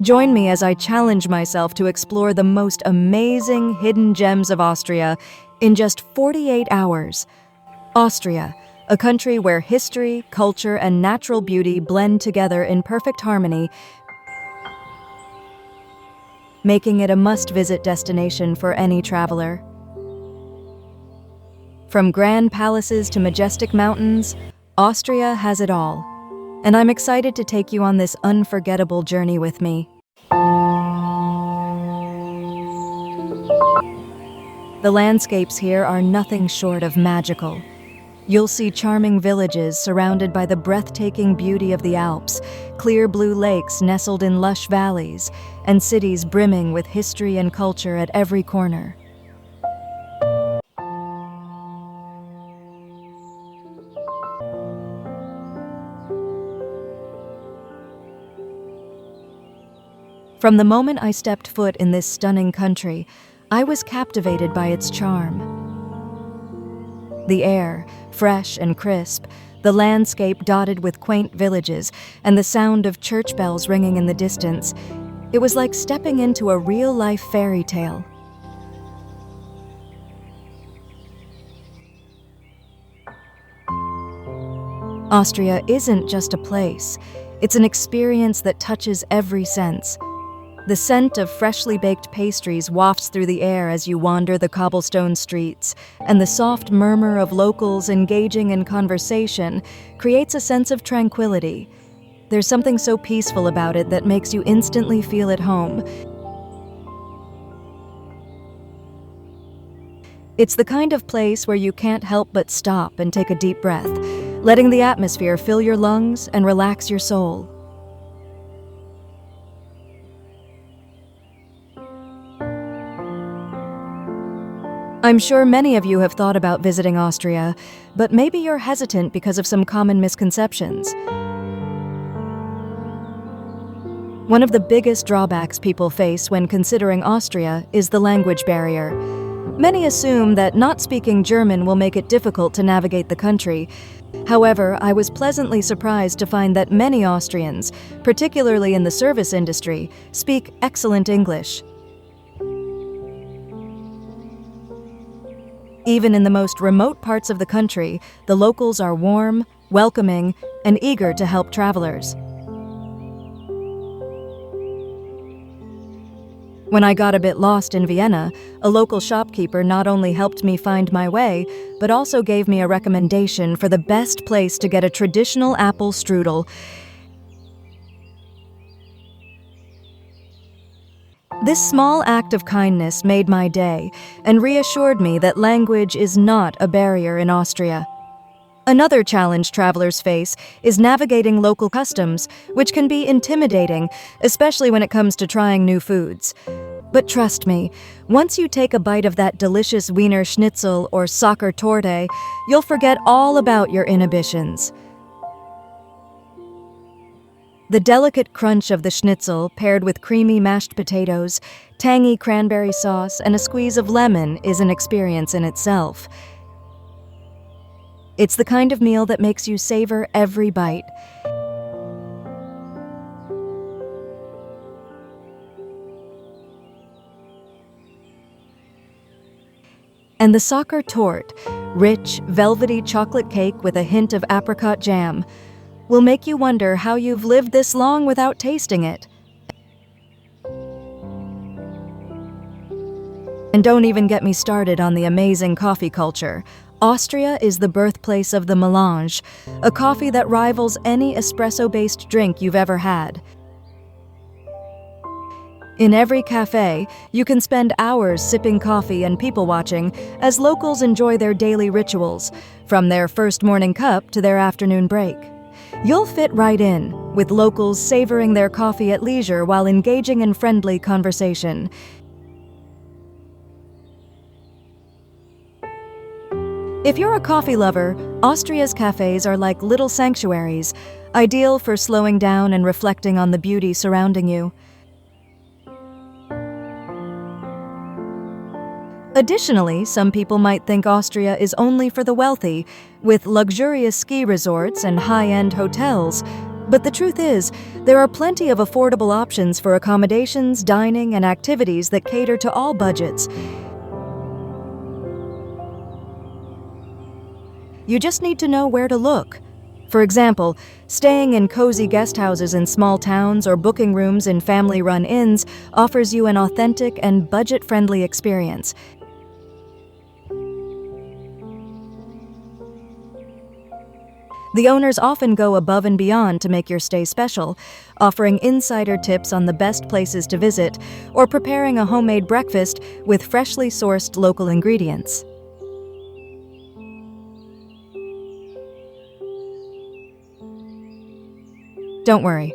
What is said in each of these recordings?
Join me as I challenge myself to explore the most amazing hidden gems of Austria in just 48 hours. Austria, a country where history, culture, and natural beauty blend together in perfect harmony, making it a must-visit destination for any traveler. From grand palaces to majestic mountains, Austria has it all, and I'm excited to take you on this unforgettable journey with me. The landscapes here are nothing short of magical. You'll see charming villages surrounded by the breathtaking beauty of the Alps, clear blue lakes nestled in lush valleys, and cities brimming with history and culture at every corner. From the moment I stepped foot in this stunning country, I was captivated by its charm. The air, fresh and crisp, the landscape dotted with quaint villages, and the sound of church bells ringing in the distance, it was like stepping into a real-life fairy tale. Austria isn't just a place, it's an experience that touches every sense. The scent of freshly baked pastries wafts through the air as you wander the cobblestone streets, and the soft murmur of locals engaging in conversation creates a sense of tranquility. There's something so peaceful about it that makes you instantly feel at home. It's the kind of place where you can't help but stop and take a deep breath, letting the atmosphere fill your lungs and relax your soul. I'm sure many of you have thought about visiting Austria, but maybe you're hesitant because of some common misconceptions. One of the biggest drawbacks people face when considering Austria is the language barrier. Many assume that not speaking German will make it difficult to navigate the country. However, I was pleasantly surprised to find that many Austrians, particularly in the service industry, speak excellent English. Even in the most remote parts of the country, the locals are warm, welcoming, and eager to help travelers. When I got a bit lost in Vienna, a local shopkeeper not only helped me find my way, but also gave me a recommendation for the best place to get a traditional apple strudel. This small act of kindness made my day and reassured me that language is not a barrier in Austria. Another challenge travelers face is navigating local customs, which can be intimidating, especially when it comes to trying new foods. But trust me, once you take a bite of that delicious Wiener Schnitzel or Soccer Torte, you'll forget all about your inhibitions. The delicate crunch of the schnitzel, paired with creamy mashed potatoes, tangy cranberry sauce, and a squeeze of lemon, is an experience in itself. It's the kind of meal that makes you savor every bite. And the Soccer Torte, rich, velvety chocolate cake with a hint of apricot jam, will make you wonder how you've lived this long without tasting it. And don't even get me started on the amazing coffee culture. Austria is the birthplace of the melange, a coffee that rivals any espresso-based drink you've ever had. In every cafe, you can spend hours sipping coffee and people-watching as locals enjoy their daily rituals, from their first morning cup to their afternoon break. You'll fit right in, with locals savoring their coffee at leisure while engaging in friendly conversation. If you're a coffee lover, Austria's cafes are like little sanctuaries, ideal for slowing down and reflecting on the beauty surrounding you. Additionally, some people might think Austria is only for the wealthy, with luxurious ski resorts and high-end hotels, But the truth is, there are plenty of affordable options for accommodations, dining, and activities that cater to all budgets. You just need to know where to look. For example, staying in cozy guest houses in small towns or booking rooms in family-run inns offers you an authentic and budget-friendly experience. The owners often go above and beyond to make your stay special, offering insider tips on the best places to visit or preparing a homemade breakfast with freshly sourced local ingredients. Don't worry,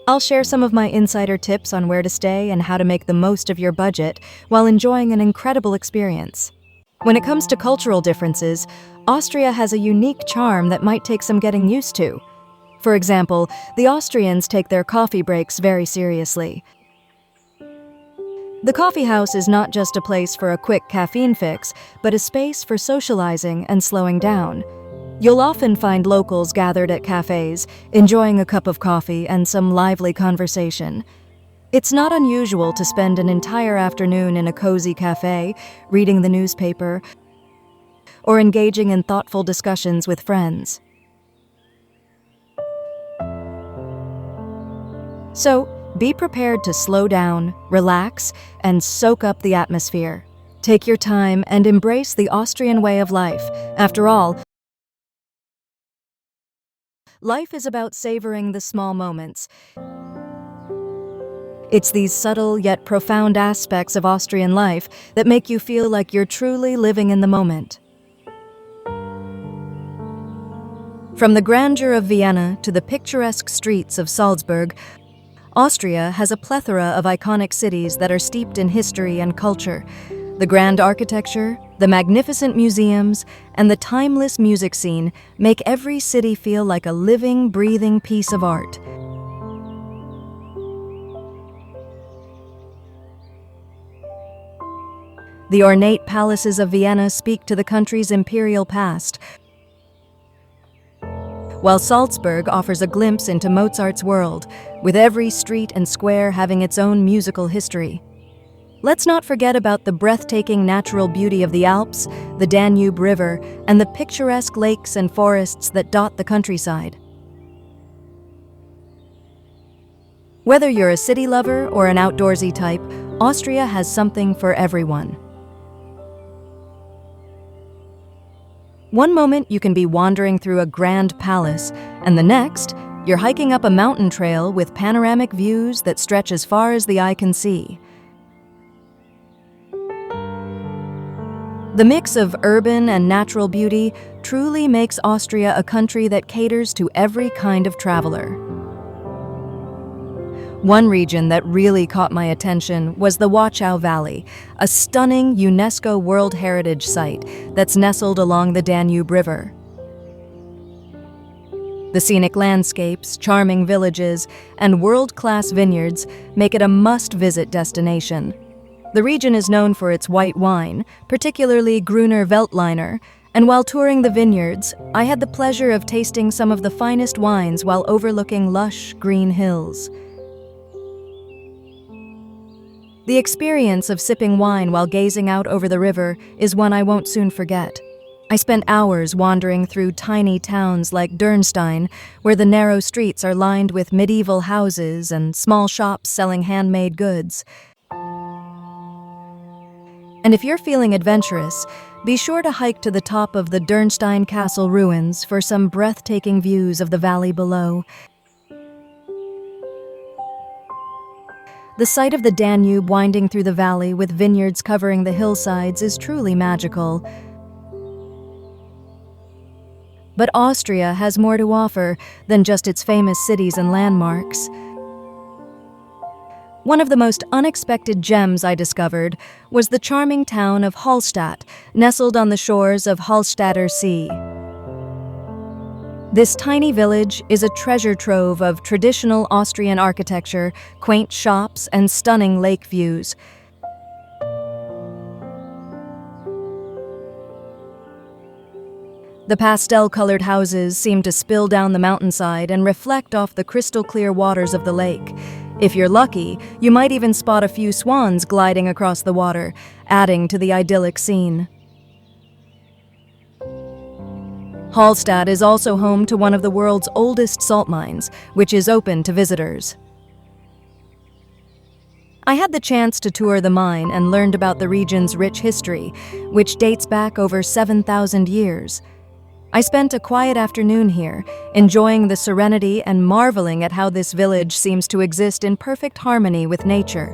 I'll share some of my insider tips on where to stay and how to make the most of your budget while enjoying an incredible experience. When it comes to cultural differences, Austria has a unique charm that might take some getting used to. For example, the Austrians take their coffee breaks very seriously. The coffee house is not just a place for a quick caffeine fix, but a space for socializing and slowing down. You'll often find locals gathered at cafes, enjoying a cup of coffee and some lively conversation. It's not unusual to spend an entire afternoon in a cozy cafe, reading the newspaper, or engaging in thoughtful discussions with friends. So, be prepared to slow down, relax, and soak up the atmosphere. Take your time and embrace the Austrian way of life. After all, life is about savoring the small moments. It's these subtle yet profound aspects of Austrian life that make you feel like you're truly living in the moment. From the grandeur of Vienna to the picturesque streets of Salzburg, Austria has a plethora of iconic cities that are steeped in history and culture. The grand architecture, the magnificent museums, and the timeless music scene make every city feel like a living, breathing piece of art. The ornate palaces of Vienna speak to the country's imperial past, while Salzburg offers a glimpse into Mozart's world, with every street and square having its own musical history. Let's not forget about the breathtaking natural beauty of the Alps, the Danube River, and the picturesque lakes and forests that dot the countryside. Whether you're a city lover or an outdoorsy type, Austria has something for everyone. One moment you can be wandering through a grand palace, and the next, you're hiking up a mountain trail with panoramic views that stretch as far as the eye can see. The mix of urban and natural beauty truly makes Austria a country that caters to every kind of traveler. One region that really caught my attention was the Wachau Valley, a stunning UNESCO World Heritage Site that's nestled along the Danube River. The scenic landscapes, charming villages, and world-class vineyards make it a must-visit destination. The region is known for its white wine, particularly Gruner Veltliner, and while touring the vineyards, I had the pleasure of tasting some of the finest wines while overlooking lush, green hills. The experience of sipping wine while gazing out over the river is one I won't soon forget. I spent hours wandering through tiny towns like Dürnstein, where the narrow streets are lined with medieval houses and small shops selling handmade goods. And if you're feeling adventurous, be sure to hike to the top of the Dürnstein Castle ruins for some breathtaking views of the valley below. The sight of the Danube winding through the valley with vineyards covering the hillsides is truly magical. But Austria has more to offer than just its famous cities and landmarks. One of the most unexpected gems I discovered was the charming town of Hallstatt, nestled on the shores of Hallstatter Sea. This tiny village is a treasure trove of traditional Austrian architecture, quaint shops, and stunning lake views. The pastel-colored houses seem to spill down the mountainside and reflect off the crystal-clear waters of the lake. If you're lucky, you might even spot a few swans gliding across the water, adding to the idyllic scene. Hallstatt is also home to one of the world's oldest salt mines, which is open to visitors. I had the chance to tour the mine and learned about the region's rich history, which dates back over 7,000 years. I spent a quiet afternoon here, enjoying the serenity and marveling at how this village seems to exist in perfect harmony with nature.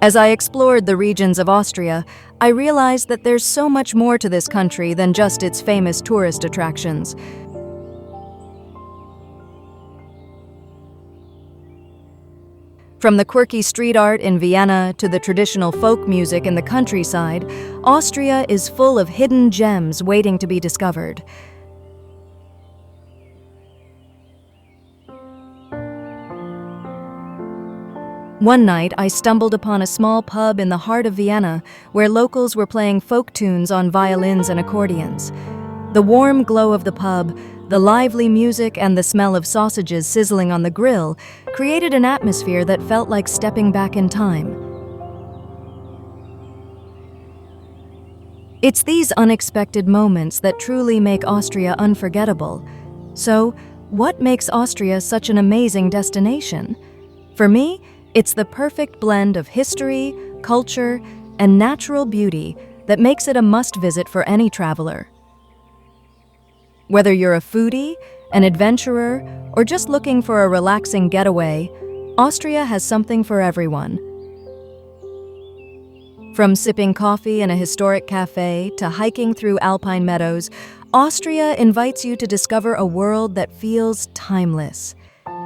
As I explored the regions of Austria, I realized that there's so much more to this country than just its famous tourist attractions. From the quirky street art in Vienna to the traditional folk music in the countryside, Austria is full of hidden gems waiting to be discovered. One night, I stumbled upon a small pub in the heart of Vienna where locals were playing folk tunes on violins and accordions. The warm glow of the pub, the lively music, and the smell of sausages sizzling on the grill created an atmosphere that felt like stepping back in time. It's these unexpected moments that truly make Austria unforgettable. So, what makes Austria such an amazing destination? For me, it's the perfect blend of history, culture, and natural beauty that makes it a must-visit for any traveler. Whether you're a foodie, an adventurer, or just looking for a relaxing getaway, Austria has something for everyone. From sipping coffee in a historic cafe to hiking through alpine meadows, Austria invites you to discover a world that feels timeless.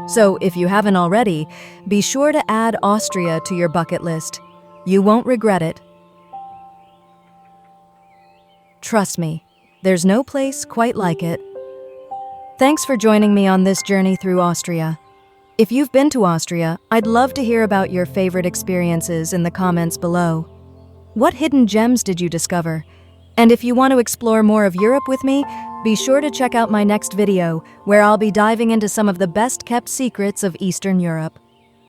So, if you haven't already, be sure to add Austria to your bucket list. You won't regret it. Trust me, there's no place quite like it. Thanks for joining me on this journey through Austria. If you've been to Austria, I'd love to hear about your favorite experiences in the comments below. What hidden gems did you discover? And if you want to explore more of Europe with me, be sure to check out my next video, where I'll be diving into some of the best-kept secrets of Eastern Europe.